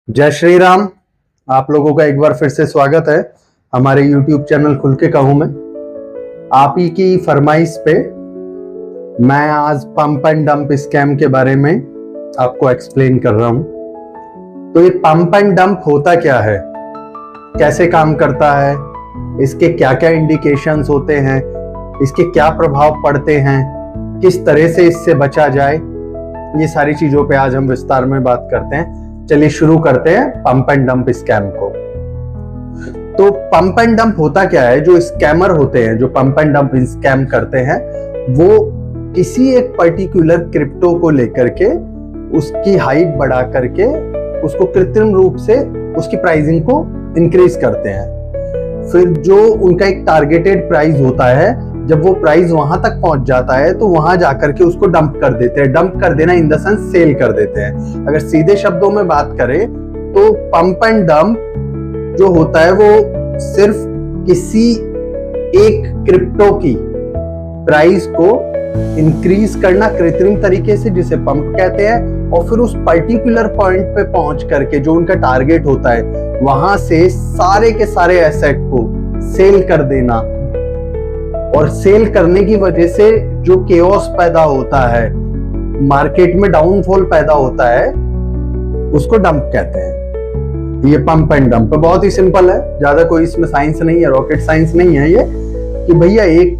जय श्री राम। आप लोगों का एक बार फिर से स्वागत है हमारे YouTube चैनल खुल के कहूं में। आप ही की फरमाइश पे मैं आज पंप एंड डंप स्कैम के बारे में आपको एक्सप्लेन कर रहा हूं। तो ये पंप एंड डंप होता क्या है, कैसे काम करता है, इसके क्या क्या इंडिकेशंस होते हैं, इसके क्या प्रभाव पड़ते हैं, किस तरह से इससे बचा जाए, ये सारी चीजों पे आज हम विस्तार में बात करते हैं। चलिए शुरू करते हैं पंप एंड डंप स्कैम को। तो पंप एंड डंप होता क्या है, जो स्कैमर होते हैं, जो पंप एंड डंप स्कैम करते हैं, वो किसी एक पर्टिकुलर क्रिप्टो को लेकर के उसकी हाइप बढ़ा करके उसको कृत्रिम रूप से उसकी प्राइसिंग को इंक्रीज करते हैं। फिर जो उनका एक टारगेटेड प्राइस होता है, जब वो प्राइस वहां तक पहुंच जाता है तो वहां जाकर के उसको डंप कर देते हैं। डंप कर देना इन द सेंस सेल कर देते हैं। अगर सीधे शब्दों में बात करें तो पंप एंड डंप जो होता है वो सिर्फ किसी एक क्रिप्टो की प्राइस को इंक्रीज करना कृत्रिम तरीके से, जिसे पंप कहते हैं, और फिर उस पर्टिकुलर पॉइंट पे पहुंच करके जो उनका टारगेट होता है वहां से सारे के सारे एसेट को सेल कर देना। और सेल करने की वजह से जो केओस पैदा होता है, मार्केट में डाउनफॉल पैदा होता है, उसको डंप कहते हैं। ये पंप एंड डंप बहुत ही सिंपल है, ज्यादा कोई इसमें साइंस नहीं है, रॉकेट साइंस नहीं है ये, कि भैया एक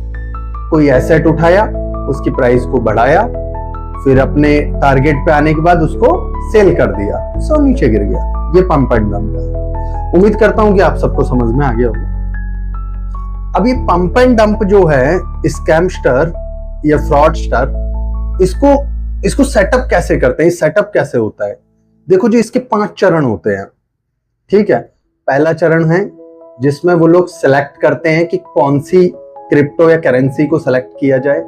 कोई एसेट उठाया, उसकी प्राइस को बढ़ाया, फिर अपने टारगेट पे आने के बाद उसको सेल कर दिया, सो नीचे गिर गया। ये पंप एंड डंप है। उम्मीद करता हूं कि आप सबको समझ में आ गया होगा। अब ये पंप एंड डंप जो है, स्कैमस्टर या फ्रॉडस्टर, इसको सेटअप कैसे करते हैं, सेटअप कैसे होता है। देखो जी, इसके 5 चरण होते हैं, ठीक है। पहला चरण है जिसमें वो लोग सेलेक्ट करते हैं कि कौन सी क्रिप्टो या करेंसी को सेलेक्ट किया जाए,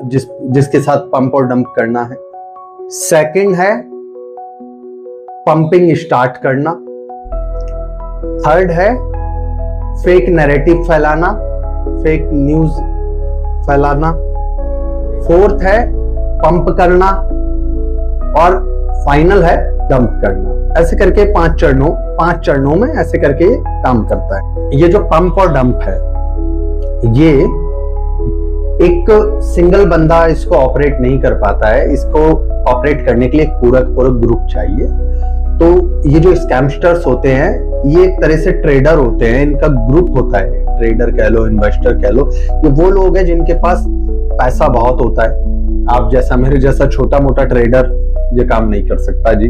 जिसके साथ पंप और डंप करना है। सेकंड है पंपिंग स्टार्ट करना। थर्ड है फेक नैरेटिव फैलाना, फेक न्यूज फैलाना। फोर्थ है पंप करना, और फाइनल है डंप करना। ऐसे करके 5 चरणों में ऐसे करके ये काम करता है। ये जो पंप और डंप है, ये एक सिंगल बंदा इसको ऑपरेट नहीं कर पाता है। इसको ऑपरेट करने के लिए एक पूरा ग्रुप चाहिए। तो ये जो स्कैमस्टर्स होते हैं, ये एक तरह से ट्रेडर होते हैं, इनका ग्रुप होता है। ट्रेडर कह लो, इन्वेस्टर कह लो, ये वो लोग हैं जिनके पास पैसा बहुत होता है। आप जैसा, मेरे जैसा छोटा मोटा ट्रेडर ये काम नहीं कर सकता जी।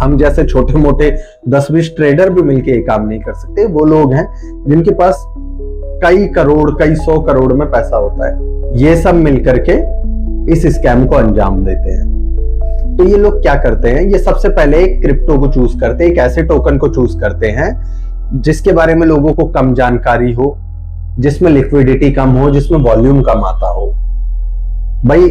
हम जैसे छोटे मोटे 10-20 ट्रेडर भी मिलके ये काम नहीं कर सकते। वो लोग हैं जिनके पास कई करोड़, कई 100 करोड़ में पैसा होता है। ये सब मिलकर के इस स्कैम को अंजाम देते हैं। तो ये लोग क्या करते हैं, ये सबसे पहले एक क्रिप्टो को चूज करते हैं, एक ऐसे टोकन को चूज करते हैं जिसके बारे में लोगों को कम जानकारी हो, जिसमें लिक्विडिटी कम हो, जिसमें वॉल्यूम कम आता हो। भाई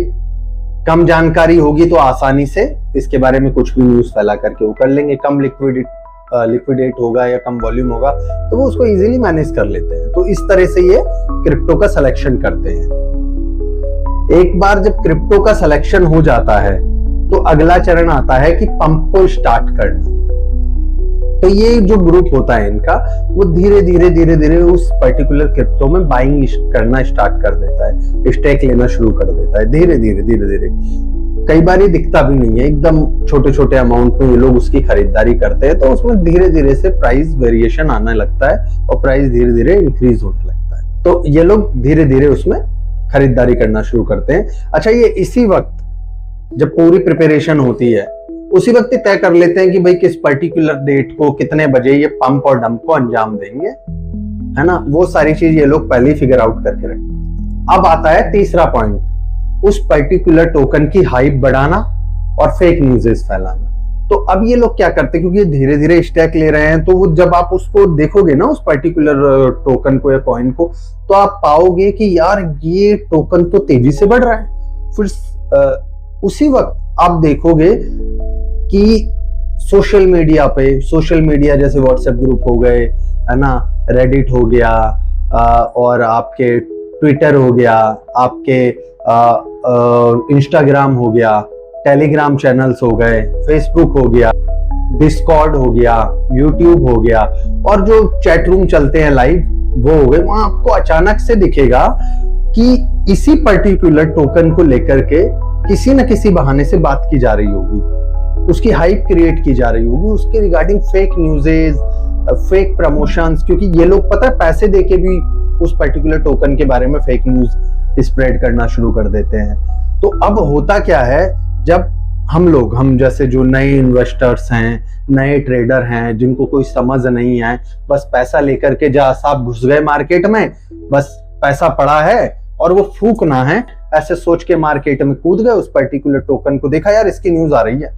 कम जानकारी होगी तो आसानी से इसके बारे में कुछ भी न्यूज फैला करके वो कर लेंगे। कम लिक्विडेट होगा या कम वॉल्यूम होगा तो वो उसको इजीली मैनेज कर लेते हैं। तो इस तरह से ये क्रिप्टो का सिलेक्शन करते हैं। एक बार जब क्रिप्टो का सिलेक्शन हो जाता है तो अगला चरण आता है कि पंप को स्टार्ट करना। तो ये जो ग्रुप होता है इनका, वो धीरे धीरे उस पर्टिकुलर क्रिप्टो में बाइंग करना स्टार्ट कर देता है, स्टेक लेना शुरू कर देता है। धीरे धीरे कई बार ये दिखता भी नहीं है, एकदम छोटे अमाउंट में ये लोग उसकी खरीदारी करते हैं। तो उसमें धीरे धीरे से प्राइस वेरिएशन आने लगता है और प्राइस धीरे धीरे इंक्रीज होने लगता है। तो ये लोग धीरे धीरे उसमें खरीदारी करना शुरू करते हैं। अच्छा, ये इसी वक्त जब पूरी प्रिपरेशन होती है, उसी वक्त तय कर लेते हैं कि भाई किस पर्टिकुलर डेट को कितने बजे ये पंप और डंप को अंजाम देंगे, है ना। वो सारी चीज ये लोग पहले ही फिगर आउट करके रखते। अब आता है तीसरा पॉइंट, उस पर्टिकुलर टोकन की हाइप बढ़ाना और फेक न्यूज़ेस फैलाना। तो अब ये लोग क्या करते हैं, क्योंकि ये धीरे धीरे स्टैक ले रहे हैं, तो वो जब आप उसको देखोगे ना, उस पर्टिकुलर टोकन को या कॉइन को, तो आप पाओगे कि यार ये टोकन तो तेजी से बढ़ रहा है। फिर उसी वक्त आप देखोगे कि सोशल मीडिया जैसे व्हाट्सएप ग्रुप हो गए, है ना, रेडिट हो गया, और आपके ट्विटर हो गया, आपके इंस्टाग्राम हो गया, टेलीग्राम चैनल्स हो गए, फेसबुक हो गया, डिस्कॉर्ड हो गया, यूट्यूब हो गया, और जो चैट रूम चलते हैं लाइव वो हो गए, वहां आपको अचानक से दिखेगा कि इसी पर्टिकुलर टोकन को लेकर के किसी न किसी बहाने से बात की जा रही होगी, उसकी हाइप क्रिएट की जा रही होगी, उसके रिगार्डिंग फेक न्यूज़ेज, फेक प्रमोशंस, क्योंकि ये लोग पता है पैसे देके भी उस पर्टिकुलर टोकन के बारे में फेक न्यूज स्प्रेड करना शुरू कर देते हैं। तो अब होता क्या है, जब हम जैसे जो नए इन्वेस्टर्स हैं, नए ट्रेडर हैं, जिनको कोई समझ नहीं है, बस पैसा लेकर के जा साहब घुस गए मार्केट में, बस पैसा पड़ा है और वो फूकना है, ऐसे सोच के मार्केट में कूद गए, उस पर्टिकुलर टोकन को देखा यार इसकी न्यूज आ रही है,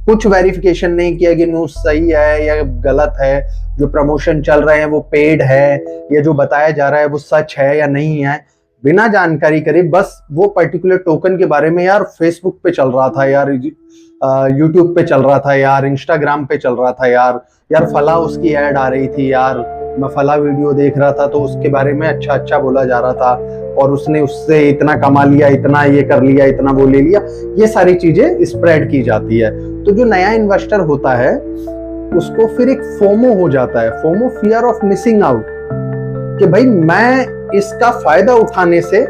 कुछ वेरिफिकेशन नहीं किया कि न्यूज सही है या गलत है, जो प्रमोशन चल रहे हैं वो पेड है या जो बताया जा रहा है वो सच है या नहीं है, बिना जानकारी करे बस वो पर्टिकुलर टोकन के बारे में यार फेसबुक पे चल रहा था यार, यूट्यूब पे चल रहा था यार, इंस्टाग्राम पे चल रहा था यार फला उसकी ऐड आ रही थी यार, मैं फला वीडियो देख रहा था तो उसके बारे में अच्छा बोला जा रहा था और उसने उससे इतना कमा लिया, इतना ये कर लिया, इतना वो ले लिया, ये सारी चीजें स्प्रेड की जाती है। तो जो नया इन्वेस्टर होता है उसको फिर एक फोमो हो जाता है, FOMO fear of missing out, कि भाई मैं इसका फायदा उठाने से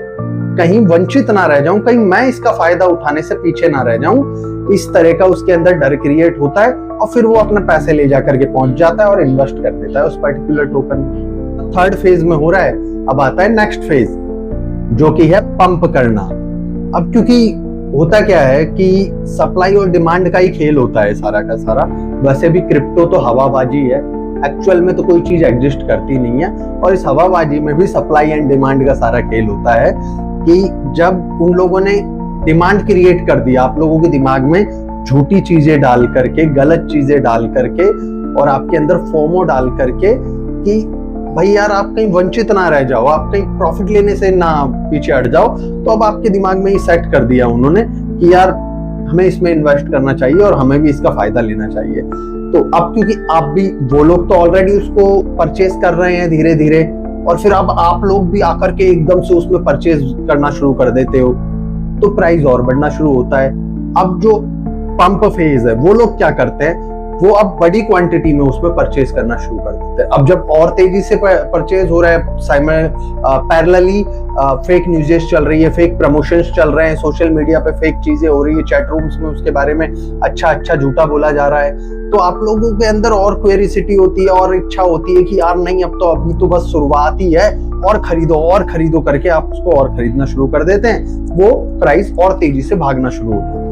कहीं वंचित ना रह जाऊं, कहीं मैं इसका फायदा उठाने से पीछे ना रह जाऊं, इस तरह का उसके अंदर डर क्रिएट होता है और फिर वो अपने पैसे ले जाकर के पहुंच जाता है और इन्वेस्ट कर देता है उस पर्टिकुलर टोकन। थर्ड फेज में हो रहा है, अब आता है नेक्स्ट फेज जो कि है पंप करना। अब क्योंकि होता क्या है कि सप्लाई और डिमांड का ही खेल होता है सारा का सारा, वैसे भी क्रिप्टो तो हवाबाजी है, एक्चुअल में तो कोई चीज एग्जिस्ट करती नहीं है, और इस हवाबाजी में भी सप्लाई एंड डिमांड का सारा खेल होता है कि जब उन लोगों ने डिमांड क्रिएट कर दिया, आप लोगों के दिमाग में झूठी चीजें डाल करके, गलत चीजें डाल करके और आपके अंदर फोमो डाल करके कि भाई यार आप कहीं वंचित ना रह जाओ, आप कहीं प्रॉफिट लेने से ना पीछे हट जाओ, तो अब आपके दिमाग में ही सेट कर दिया उन्होंने कि यार हमें इसमें इन्वेस्ट करना चाहिए और हमें भी इसका फायदा लेना चाहिए। तो अब क्योंकि आप भी, वो लोग तो ऑलरेडी उसको परचेज कर रहे हैं धीरे धीरे, और फिर अब आप लोग भी आकर के एकदम से उसमें परचेज करना शुरू कर देते हो, तो प्राइस और बढ़ना शुरू होता है। अब जो पंप फेज है वो लोग क्या करते हैं, वो अब बड़ी क्वांटिटी में उसमें परचेज करना शुरू कर देते हैं। अब जब और तेजी से परचेज हो रहा है, पैरेलली फेक न्यूज़ेस चल रही है, फेक प्रमोशंस चल रहे हैं, सोशल मीडिया पे फेक चीजें हो रही है, चैट रूम्स में उसके बारे में अच्छा झूठा बोला जा रहा है, तो आप लोगों के अंदर और क्यूरियोसिटी होती है और इच्छा होती है कि यार नहीं, अब तो अभी तो बस शुरुआत ही है, और खरीदो करके आप उसको और खरीदना शुरू कर देते हैं, वो प्राइस और तेजी से भागना शुरू हो जाता है।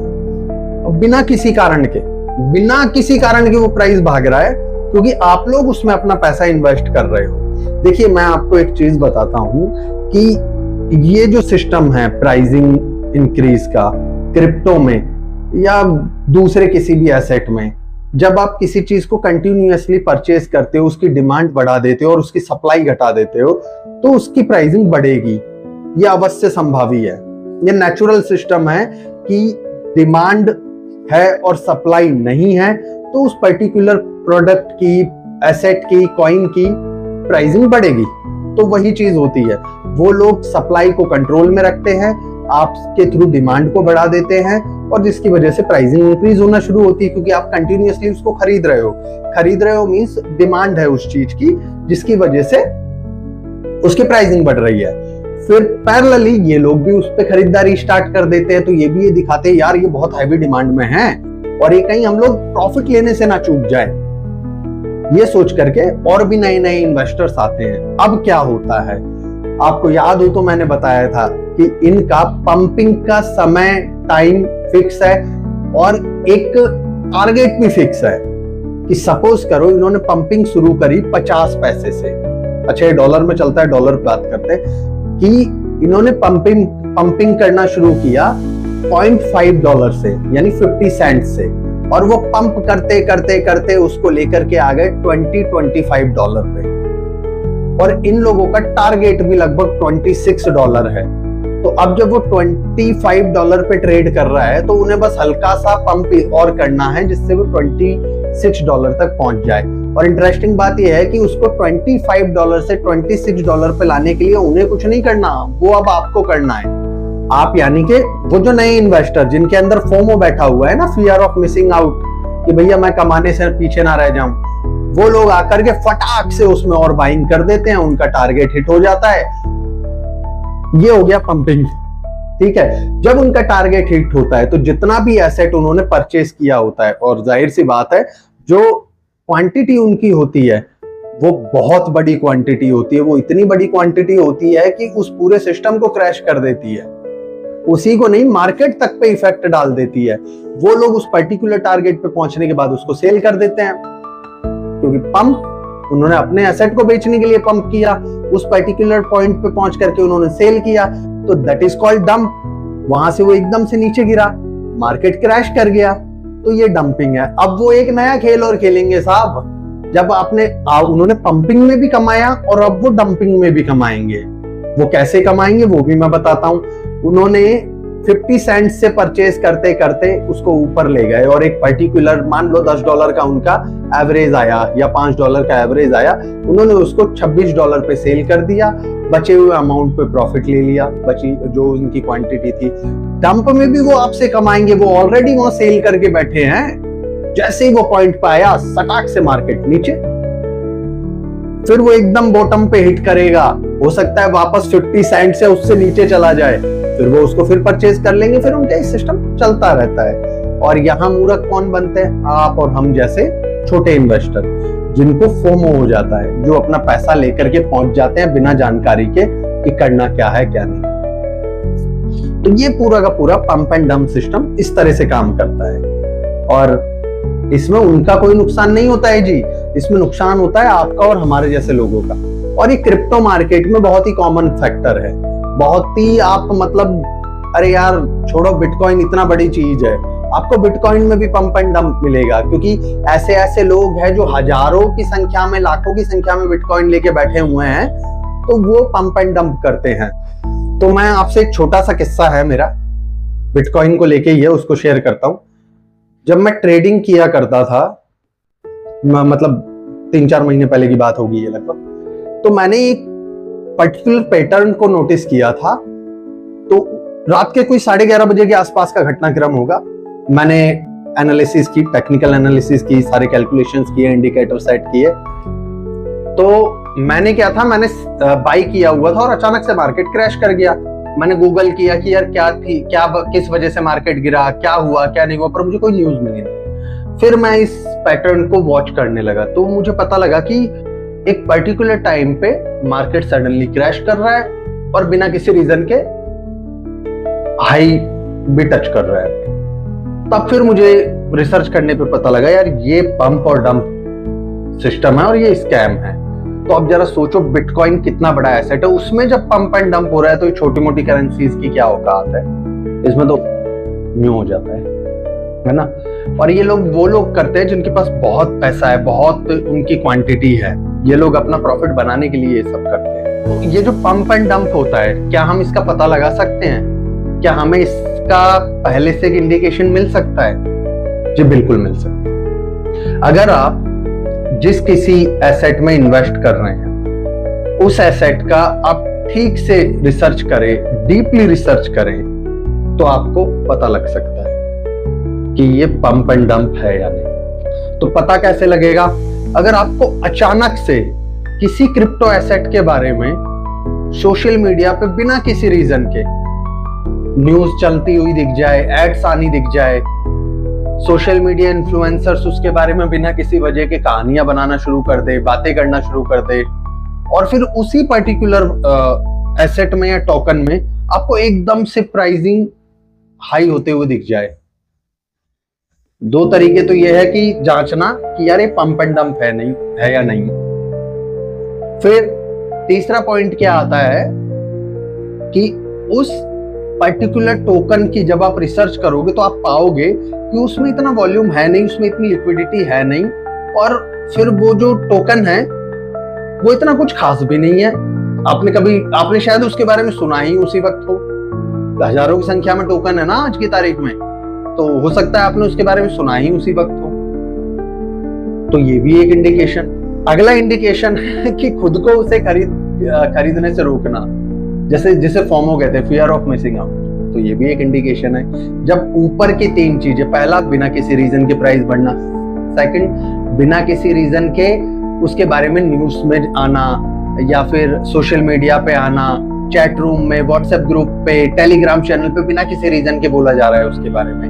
बिना किसी कारण के वो प्राइस भाग रहा है क्योंकि आप लोग उसमें अपना पैसा इन्वेस्ट कर रहे हो। देखिए मैं आपको एक चीज बताता हूं कि ये जो सिस्टम है प्राइसिंग इंक्रीज का क्रिप्टो में या दूसरे किसी भी एसेट में, जब आप किसी चीज को कंटिन्यूअसली परचेज करते हो, उसकी डिमांड बढ़ा देते हो और उसकी सप्लाई घटा देते हो, तो उसकी प्राइसिंग बढ़ेगी, ये अवश्य संभावी है, ये नेचुरल सिस्टम है कि डिमांड है और सप्लाई नहीं है तो उस पर्टिकुलर प्रोडक्ट की, एसेट की, कॉइन की प्राइसिंग बढ़ेगी। तो वही चीज होती है, वो लोग सप्लाई को कंट्रोल में रखते हैं, आपके थ्रू डिमांड को बढ़ा देते हैं और जिसकी वजह से प्राइसिंग इंक्रीज होना शुरू होती है क्योंकि आप कंटिन्यूअसली उसको खरीद रहे हो मींस डिमांड है उस चीज की, जिसकी वजह से उसकी प्राइसिंग बढ़ रही है। फिर पैरेलली ये लोग भी उस पे खरीदारी स्टार्ट कर देते हैं, तो ये भी ये दिखाते हैं यार ये बहुत हैवी डिमांड में है और ये कहीं हम लोग प्रॉफिट लेने से ना चूक जाए, ये सोच करके और भी नए इन्वेस्टर्स आते हैं। अब क्या होता है, आपको याद हो तो मैंने बताया था कि इनका पंपिंग का समय टाइम फिक्स है और एक टारगेट भी फिक्स है कि सपोज करो इन्होंने पंपिंग शुरू करी 50 पैसे से, अच्छा ये डॉलर में चलता है, डॉलर बात करते हैं, कि इन्होंने पंपिंग करना शुरू किया $0.5 से यानी 50 सेंट से, और वो पंप करते उसको लेकर के आ गए $20-25 पे, और इन लोगों का टारगेट भी लगभग $26 है। तो अब जब वो $25 पे ट्रेड कर रहा है तो उन्हें बस हल्का सा पंप और करना है जिससे वो $26 तक पहुंच जाए। और इंटरेस्टिंग बात यह है कि उसको $25 से $26 पे लाने के लिए उन्हें कुछ नहीं करना, वो अब आपको करना है। आप यानी कि वो जो नए इन्वेस्टर जिनके अंदर फोमो बैठा हुआ है ना, फियर ऑफ मिसिंग आउट, कि भैया मैं कमाने से पीछे ना रह जाऊं, वो लोग आकर के फटाक से उसमें और बाइंग कर देते हैं, उनका टारगेट हिट हो जाता है। ये हो गया पंपिंग, ठीक है। जब उनका टारगेट हिट होता है तो जितना भी एसेट उन्होंने परचेज किया होता है, और जाहिर सी बात है जो क्वांटिटी उनकी होती है वो बहुत बड़ी क्वांटिटी होती है, वो इतनी बड़ी क्वांटिटी होती है कि उस पूरे सिस्टम को क्रैश कर देती है, उसी को नहीं मार्केट तक पे इफेक्ट डाल देती है। वो लोग उस पर्टिकुलर टारगेट पे पहुंचने के बाद उसको सेल कर देते हैं, क्योंकि पंप उन्होंने अपने एसेट को बेचने के लिए पंप किया, उस पर्टिकुलर पॉइंट पे पहुंच करके उन्होंने सेल किया, तो दैट इज कॉल्ड डंप। वहां से वो एकदम से नीचे गिरा, मार्केट क्रैश कर गया, तो ये डंपिंग है। अब वो एक नया खेल और खेलेंगे साहब, जब उन्होंने पंपिंग में भी कमाया और अब वो डंपिंग में भी कमाएंगे। वो कैसे कमाएंगे वो भी मैं बताता हूं। उन्होंने 50 सेंट से परचेज करते करते उसको ऊपर ले गए, और एक पर्टिकुलर मान लो $10 का उनका एवरेज आया या $5 का एवरेज आया, उन्होंने उसको $26 पे सेल कर दिया, बचे हुए अमाउंट पे प्रॉफिट ले लिया, बची जो उनकी क्वांटिटी थी। डंप में भी वो आपसे कमाएंगे, वो ऑलरेडी वहां सेल करके बैठे हैं। जैसे ही वो पॉइंट पे आया, सटाक से मार्केट नीचे, फिर वो एकदम बॉटम पे हिट करेगा, हो सकता है वापस 50 सेंट से उससे नीचे चला जाए, फिर वो उसको फिर परचेज कर लेंगे, फिर उनका ये सिस्टम चलता रहता है। और यहाँ मूर्ख कौन बनते हैं? आप और हम जैसे छोटे इन्वेस्टर, जिनको फोमो हो जाता है, जो अपना पैसा लेकर के पहुंच जाते हैं बिना जानकारी के कि करना क्या है क्या नहीं। तो ये पूरा का पूरा पंप एंड डंप सिस्टम इस तरह से काम करता है, और इसमें उनका कोई नुकसान नहीं होता है जी, इसमें नुकसान होता है आपका और हमारे जैसे लोगों का। और ये क्रिप्टो मार्केट में बहुत ही कॉमन फैक्टर है, बहुत ही आप मतलब अरे यार छोड़ो, बिटकॉइन इतना बड़ी चीज है, आपको बिटकॉइन में भी पंप एंड डंप मिलेगा, क्योंकि ऐसे ऐसे लोग हैं जो हजारों की संख्या में, लाखों की संख्या में बिटकॉइन लेके बैठे हुए हैं, तो वो पंप एंड डंप करते हैं। तो मैं आपसे एक छोटा सा किस्सा है मेरा बिटकॉइन को लेके, ये उसको शेयर करता हूं। जब मैं ट्रेडिंग किया करता था, मतलब 3-4 महीने पहले की बात होगी ये लगभग, तो मैंने एक पर्टिकुलर पैटर्न को नोटिस किया था। तो रात के कोई 11:30 बजे के आसपास का घटनाक्रम होगा। मैंने एनालिसिस की, टेक्निकल एनालिसिस की, सारे कैलकुलेशंस किए, इंडिकेटर सेट किए। तो मैंने क्या था, मैंने बाई किया हुआ था और अचानक से मार्केट क्रैश कर गया। मैंने गूगल किया कि यार किस वजह से मार्केट गिरा, क्या हुआ क्या नहीं हुआ, पर मुझे कोई न्यूज मिली नहीं। फिर मैं इस पैटर्न को वॉच करने लगा, तो मुझे पता लगा कि एक पर्टिकुलर टाइम पे मार्केट सडनली क्रैश कर रहा है और बिना किसी रीजन के हाई भी टच कर रहा है। तब फिर मुझे रिसर्च करने पे पता लगा यार ये पंप और डंप सिस्टम है और ये स्कैम है। तो अब जरा सोचो बिटकॉइन कितना बड़ा एसेट है, उसमें जब पंप एंड डंप हो रहा है तो छोटी मोटी करेंसीज की क्या औकात है, इसमें तो न्यू हो जाता है ना। और ये लोग वो लोग करते हैं जिनके पास बहुत पैसा है, बहुत उनकी क्वांटिटी है, ये लोग अपना प्रॉफिट बनाने के लिए ये सब करते हैं। तो ये जो पंप एंड डंप होता है, क्या हम इसका पता लगा सकते हैं? क्या हमें इसका पहले से एक इंडिकेशन मिल सकता है? जी बिल्कुल मिल सकता है। अगर आप जिस किसी एसेट में इन्वेस्ट कर रहे हैं, उस एसेट का आप ठीक से रिसर्च करें, डीपली रिसर्च करें, तो आपको पता लग सकता है कि ये पंप एंड डंप है या नहीं। तो पता कैसे लगेगा? अगर आपको अचानक से किसी क्रिप्टो एसेट के बारे में सोशल मीडिया पे बिना किसी रीजन के न्यूज चलती हुई दिख जाए, एड्स आनी दिख जाए, सोशल मीडिया इन्फ्लुएंसर्स उसके बारे में बिना किसी वजह के कहानियां बनाना शुरू कर दे, बातें करना शुरू कर दे, और फिर उसी पर्टिकुलर एसेट में या टोकन में आपको एकदम से प्राइसिंग हाई होते हुए दिख जाए। दो तरीके तो ये है कि जांचना कि यार ये पंप एंड डंप है नहीं है या नहीं। फिर तीसरा पॉइंट क्या आता है कि उस पर्टिकुलर टोकन की जब आप रिसर्च करोगे तो आप पाओगे कि उसमें इतना वॉल्यूम है नहीं, उसमें इतनी लिक्विडिटी है नहीं, और फिर वो जो टोकन है वो इतना कुछ खास भी नहीं है। आपने शायद उसके बारे में सुना ही उसी वक्त हो, हजारों की संख्या में टोकन है ना आज की तारीख में, तो हो सकता है आपने उसके बारे में सुना ही उसी वक्त हो। तो ये भी एक इंडिकेशन। अगला इंडिकेशन है कि खुद को उसे खरीदने से रोकना, जैसे जिसे फोमो कहते हैं, फियर ऑफ मिसिंग आउट। तो ये भी एक इंडिकेशन है। जब ऊपर की 3 चीजें, पहला बिना किसी रीजन के प्राइस बढ़ना, सेकंड बिना किसी रीजन के उसके बारे में न्यूज में आना या फिर सोशल मीडिया पे आना, चैट रूम में, व्हाट्सएप ग्रुप पे, टेलीग्राम चैनल पे बिना किसी रीजन के बोला जा रहा है उसके बारे में।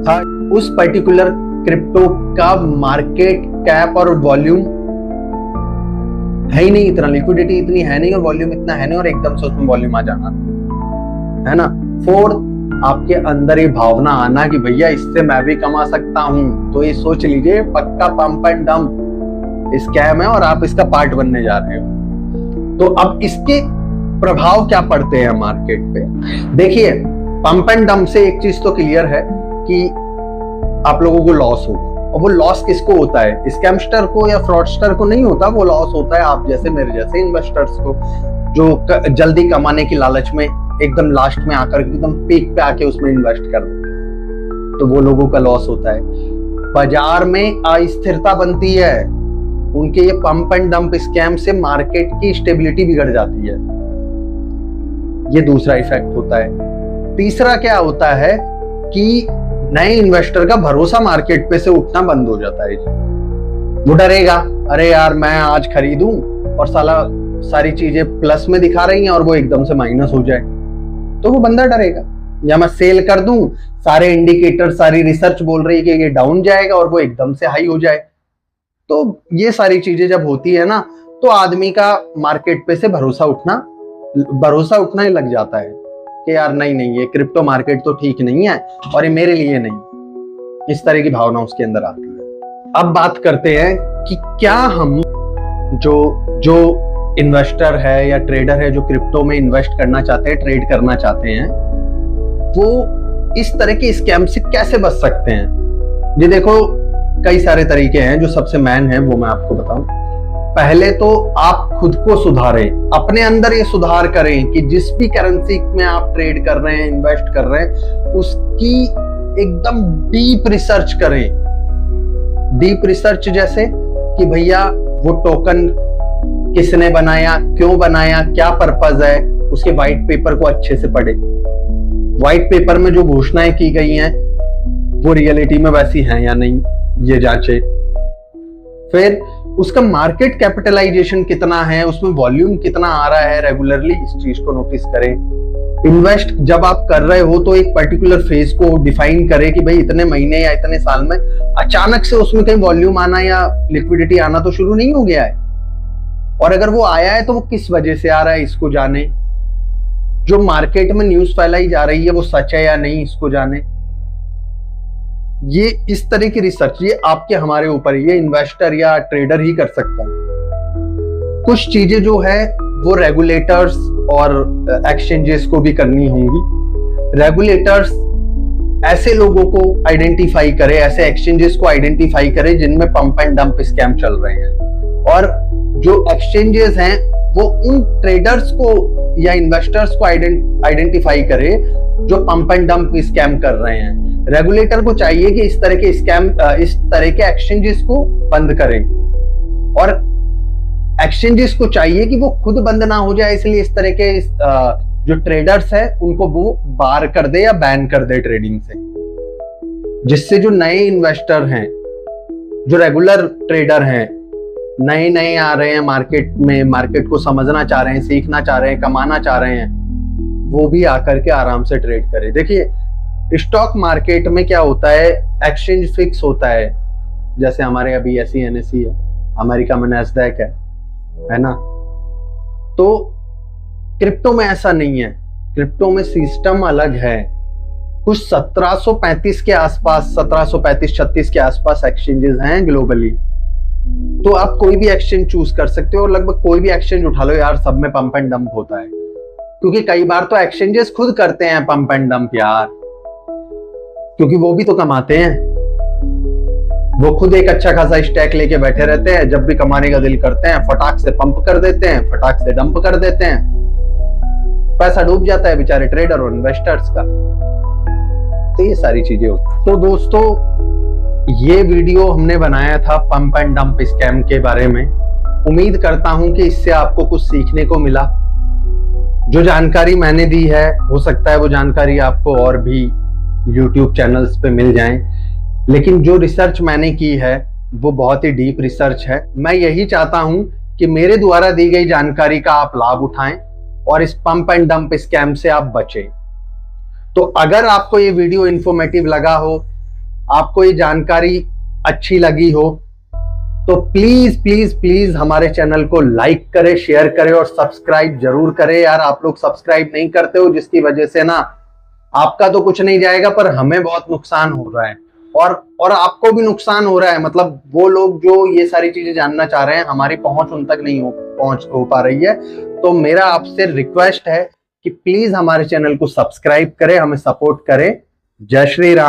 थर्ड, उस पर्टिकुलर क्रिप्टो का मार्केट कैप और वॉल्यूम है ही नहीं, इतना लिक्विडिटी इतनी है नहीं और वॉल्यूम इतना है नहीं और एकदम से उसमें वॉल्यूम आ जाना, है ना। फोर्थ, आपके अंदर ये भावना आना कि भैया इससे मैं भी कमा सकता हूं, तो ये सोच लीजिए पक्का पंप एंड डंप स्कैम है और आप इसका पार्ट बनने जा रहे हो। तो अब इसके प्रभाव क्या पड़ते हैं मार्केट पे? देखिए, पंप एंड डंप से एक चीज तो क्लियर है कि आप लोगों को लॉस होगा, और वो लॉस किसको होता है? स्कैमस्टर को या फ्रॉडस्टर को नहीं होता, वो लॉस होता है आप जैसे मेरे जैसे इन्वेस्टर्स को, जो जल्दी कमाने की लालच में एकदम लास्ट में आकर एकदम पीक पे आके उसमें इन्वेस्ट कर देते हैं, तो वो लोगों का लॉस होता है। बाजार में अस्थिरता बनती है, उनके ये पंप एंड डंप स्कैम से मार्केट की स्टेबिलिटी बिगड़ जाती है, ये दूसरा इफेक्ट होता है। तीसरा क्या होता है कि नए इन्वेस्टर का भरोसा मार्केट पे से उठना बंद हो जाता है। वो डरेगा, अरे यार मैं आज खरीदूं और सारी चीजें प्लस में दिखा रही हैं और वो एकदम से माइनस हो जाए, तो वो बंदा डरेगा। या मैं सेल कर दूं, सारे इंडिकेटर, सारी रिसर्च बोल रही है कि ये डाउन जाएगा और वो एकदम से हाई हो जाए। तो ये सारी चीजें जब होती है ना, तो आदमी का मार्केट पे से भरोसा उठना ही लग जाता है कि यार नहीं, ये क्रिप्टो मार्केट तो ठीक नहीं है और ये मेरे लिए नहीं, इस तरह की भावना उसके अंदर आती है। अब बात करते हैं कि क्या हम जो इन्वेस्टर है या ट्रेडर है जो क्रिप्टो में इन्वेस्ट करना चाहते हैं, ट्रेड करना चाहते हैं, वो इस तरह के स्कैम से कैसे बच सकते हैं? ये देखो, कई सारे तरीके हैं, जो सबसे मेन है वो मैं आपको बताऊं। पहले तो आप खुद को सुधारें, अपने अंदर ये सुधार करें कि जिस भी करेंसी में आप ट्रेड कर रहे हैं, इन्वेस्ट कर रहे हैं, उसकी एकदम डीप रिसर्च करें। डीप रिसर्च जैसे कि भैया वो टोकन किसने बनाया, क्यों बनाया, क्या पर्पस है, उसके व्हाइट पेपर को अच्छे से पढ़े। व्हाइट पेपर में जो घोषणाएं की गई हैं वो रियलिटी में वैसी हैं या नहीं, ये जांचे। फिर उसका मार्केट कैपिटलाइजेशन कितना है, उसमें वॉल्यूम कितना आ रहा है रेगुलरली, इस चीज को नोटिस करें। इन्वेस्ट जब आप कर रहे हो तो एक पर्टिकुलर फेज को डिफाइन करें कि भाई इतने महीने या इतने साल में अचानक से उसमें कहीं वॉल्यूम आना या लिक्विडिटी आना तो शुरू नहीं हो गया है, और अगर वो आया है तो वो किस वजह से आ रहा है, इसको जाने। जो मार्केट में न्यूज फैलाई जा रही है वो सच है या नहीं, इसको जाने। ये इस तरह की रिसर्च, ये आपके हमारे ऊपर, ये इन्वेस्टर या ट्रेडर ही कर सकता है। कुछ चीजें जो है वो रेगुलेटर्स और एक्सचेंजेस को भी करनी होंगी। रेगुलेटर्स ऐसे लोगों को आइडेंटिफाई करे, ऐसे एक्सचेंजेस को आइडेंटिफाई करे जिनमें पंप एंड डंप स्कैम चल रहे हैं, और जो एक्सचेंजेस हैं वो उन ट्रेडर्स को या इन्वेस्टर्स को आइडेंटिफाई करे जो पंप एंड डंप स्कैम कर रहे हैं। रेगुलेटर को चाहिए कि इस तरह के एक्सचेंजेस को बंद करें, और एक्सचेंजेस को चाहिए कि वो खुद बंद ना हो जाए, इसलिए इस तरह के जो ट्रेडर्स है उनको वो बार कर दे या बैन कर दे ट्रेडिंग से, जिससे जो नए इन्वेस्टर हैं, जो रेगुलर ट्रेडर हैं, नए आ रहे हैं मार्केट में, मार्केट को समझना चाह रहे हैं, सीखना चाह रहे हैं, कमाना चाह रहे हैं, वो भी आकर के आराम से ट्रेड करें। देखिए, स्टॉक मार्केट में क्या होता है, एक्सचेंज फिक्स होता है, जैसे हमारे अभी एसई एनएसई है, अमेरिका में नैस्डैक है ना। तो क्रिप्टो में ऐसा नहीं है, क्रिप्टो में सिस्टम अलग है। कुछ 1735 के आसपास, 1735-36 के आसपास एक्सचेंजेस हैं ग्लोबली, तो आप कोई भी एक्सचेंज चूज कर सकते हो और लगभग कोई भी एक्सचेंज उठा लो यार, सब में पंप एंड डंप होता है, क्योंकि कई बार तो एक्सचेंजेस खुद करते हैं पंप एंड डंप यार, क्योंकि वो भी तो कमाते हैं। वो खुद एक अच्छा खासा स्टैक लेके बैठे रहते हैं, जब भी कमाने का दिल करते हैं फटाक से पंप कर देते हैं, फटाक से डंप कर देते हैं, पैसा डूब जाता है बेचारे ट्रेडर और इन्वेस्टर्स का। तो ये सारी चीजें होती। तो दोस्तों, ये वीडियो हमने बनाया था पंप एंड डंप स्कैम के बारे में। उम्मीद करता हूं कि इससे आपको कुछ सीखने को मिला। जो जानकारी मैंने दी है, हो सकता है वो जानकारी आपको और भी YouTube चैनल्स पे मिल जाए, लेकिन जो रिसर्च मैंने की है वो बहुत ही डीप रिसर्च है। मैं यही चाहता हूं कि मेरे द्वारा दी गई जानकारी का आप लाभ उठाएं और इस पंप एंड डंप स्कैम से आप बचें। तो अगर आपको ये वीडियो इंफॉर्मेटिव लगा हो, आपको ये जानकारी अच्छी लगी हो, तो प्लीज प्लीज प्लीज हमारे चैनल को लाइक करें, शेयर करें और सब्सक्राइब जरूर करें। यार आप लोग सब्सक्राइब नहीं करते हो, जिसकी वजह से ना आपका तो कुछ नहीं जाएगा पर हमें बहुत नुकसान हो रहा है और आपको भी नुकसान हो रहा है। मतलब वो लोग जो ये सारी चीजें जानना चाह रहे हैं, हमारी पहुंच उन तक नहीं हो पा रही है। तो मेरा आपसे रिक्वेस्ट है कि प्लीज हमारे चैनल को सब्सक्राइब करें, हमें सपोर्ट करें। जय श्री राम।